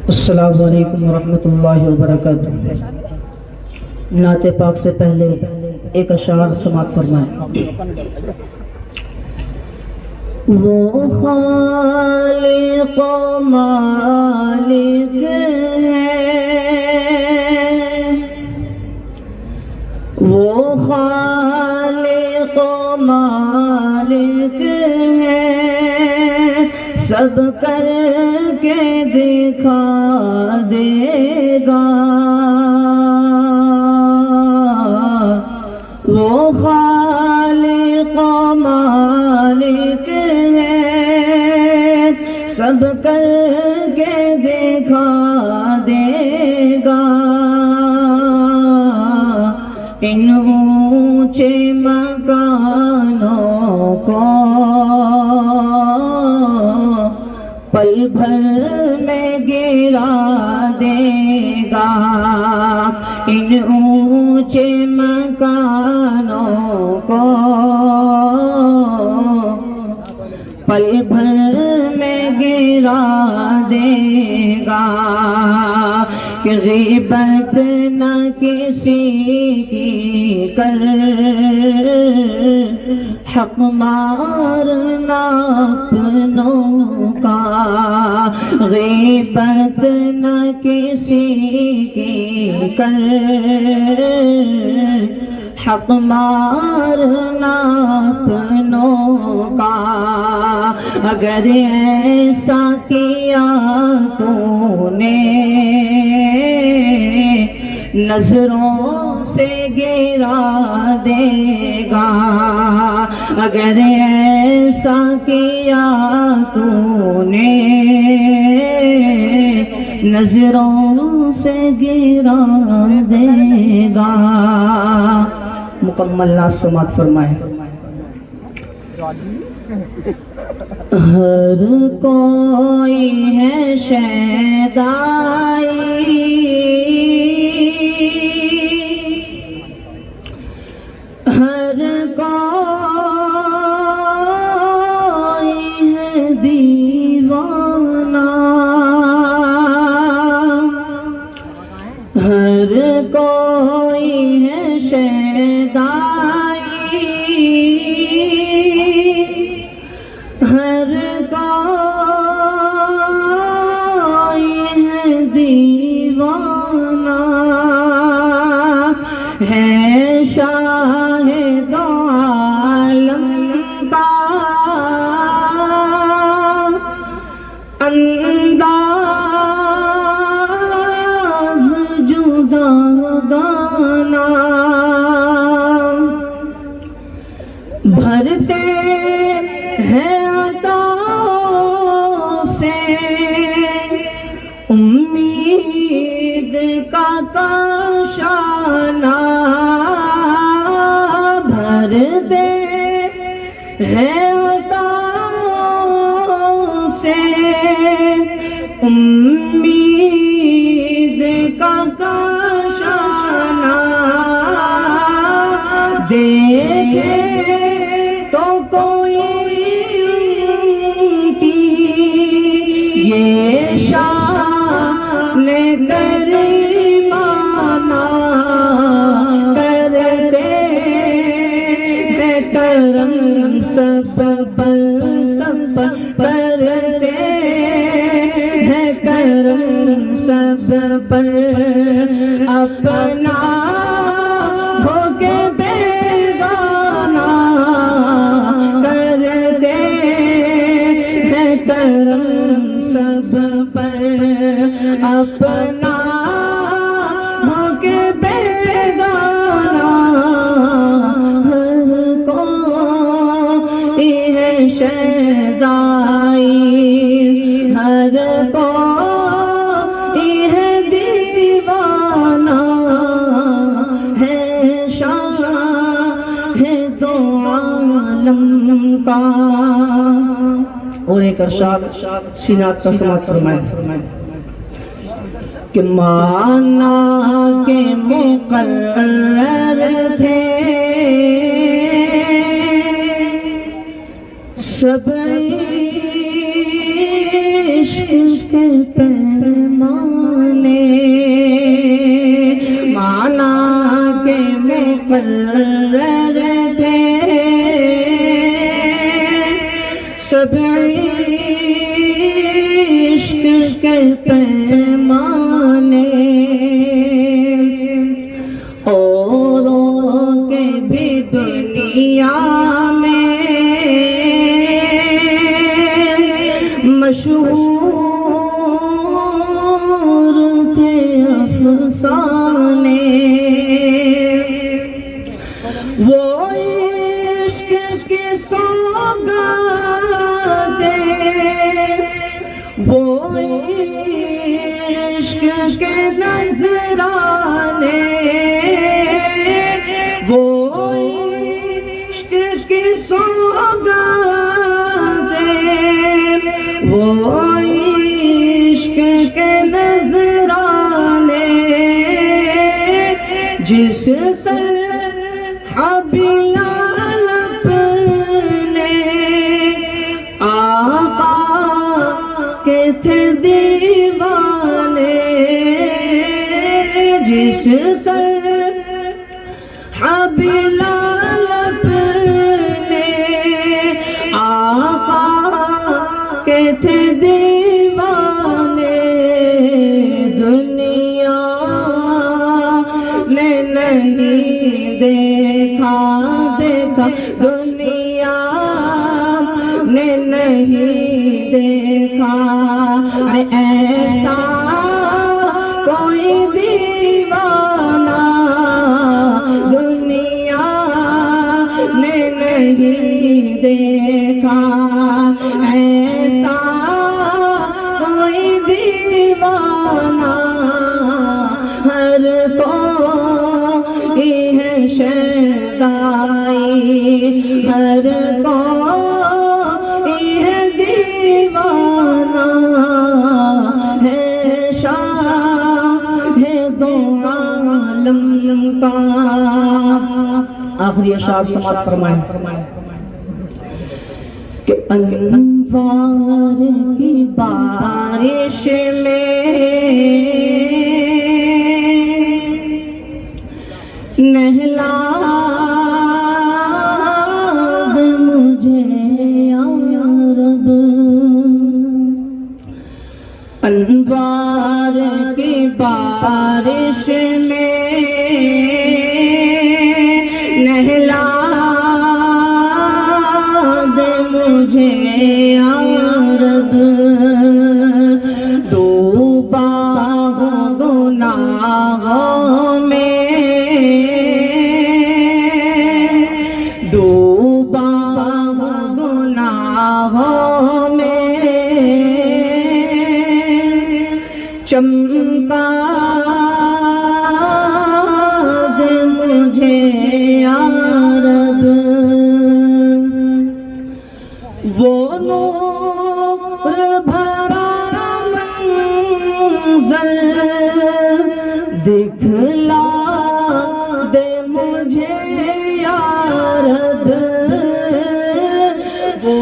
السلام علیکم ورحمۃ اللہ وبرکاتہ۔ نعت پاک سے پہلے ایک اشعار سماعت فرمائیں۔ وہ خالق و مالک ہے، وہ خالق و مالک ہے، سب کر کے دکھا دے گا۔ وہ خالق و مالک ہے، سب کر کے دکھا دے گا۔ ان اونچے مکانوں کو پل بھر میں گرا دے گا۔ ان اونچے مکانوں کو پل بھر میں گرا دے گا۔ کہ غیبت نہ کسی کی کر، حق مارنا اپنوں کا۔ غیبت نہ کسی کی کر، حق مارنا اپنوں کا۔ اگر ایسا کیا تو نے نظروں سے گرا دے گا۔ اگر ایسا کیا تو نے نظروں سے گرا دے گا۔ مکمل نعت سماعت فرمائیں۔ ہر کوئی ہے شیدائی، ہر کوئی ہے دیوانہ، ہر کوئی ہے شیدائی، ہر کوئی ہے دیوانہ، ہے شاہد عالم کا انداز جدا گانا۔ بھرتے ہیں عطاؤں سے امید کا کاشانہ، بھرتے ہیں عطاؤں سے امید کا کاشانہ۔ دیکھے تو کوئی ان کی یہ شان کریمانہ، کرتے ہیں کرم سب پر، سب کرتے ہیں کرم سب پر، اپنا ہو کے بیگانہ کرتے ہیں کرم سب پر، اپنا ہو کے بیگانہ۔ ہر کوئی ہے شیدائی، ہر کوئی ہے دیوانہ، ہے شاہد عالم کا۔ اور ایک ارشاد سینات کا سماعت فرمائیں کہ مانا کے مقرر تھے سب عشق کے پیمان، پیمانے مانا کے مقرر تھے سب عشق کے پیمانے اوروں کے بھی دنیا میں مشہور تھے افسانے وہ عشق کی سوگاتیں وہ عشق کے نذرانے وہ عشق کی سوگاتیں وہ عشق کے نذرانے جس طرح بلال اپنے آقا کے تھے دیوانے جس طرح بلال اپنے آقا کے تھے دیوانے دنیا نے نہیں دیکھا دنیا نے نہیں دیکھا ارے ایسا کوئی دیوانہ دنیا نے نہیں دیکھا ایسا کوئی دیوانہ ہر کوئی ہے شیدائی ہر کوئی ہے دیوانہ ہے شاہ دو عالم کا آخری اشعار سماعت فرمائیں کہ انوار کی بارش میں نہلا دے مجھے یا رب انوار کی بارش میں نہلا دے مجھے یا رب ڈوبا ہوں گناہوں میں ڈوبا ہوں گناہوں میں چمکا دے مجھے یا رب وہ نور بھرا منظر دکھلا دے مجھے یا رب وہ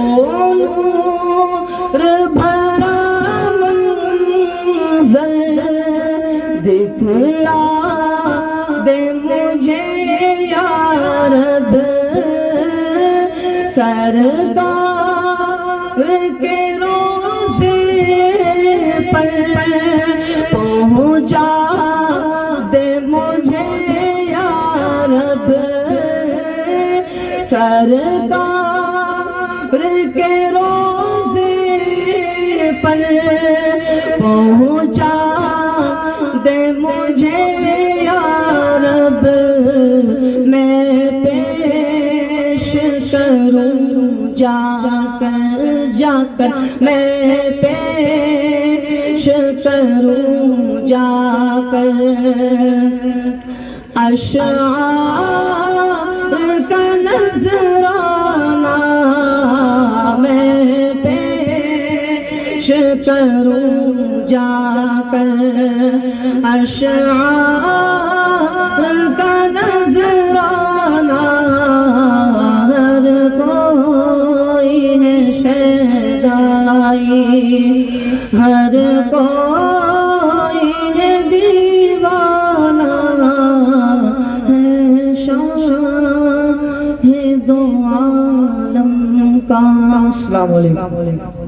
نور بھرا منظر دکھلا دے مجھے یا رب سردار کے روزے پر پہنچا دے مجھے یا رب سردار کے روزے پر پہنچا دے مجھے یا رب میں پیش کروں جا کر میں پیش کروں جا کر اشعار کا نذرانہ میں پیش کروں جا کر اشعار کا نذرانہ ہر کوئی ہے شیدائی ہر کوئی شاہ دو عالم کا. السلام علیکم.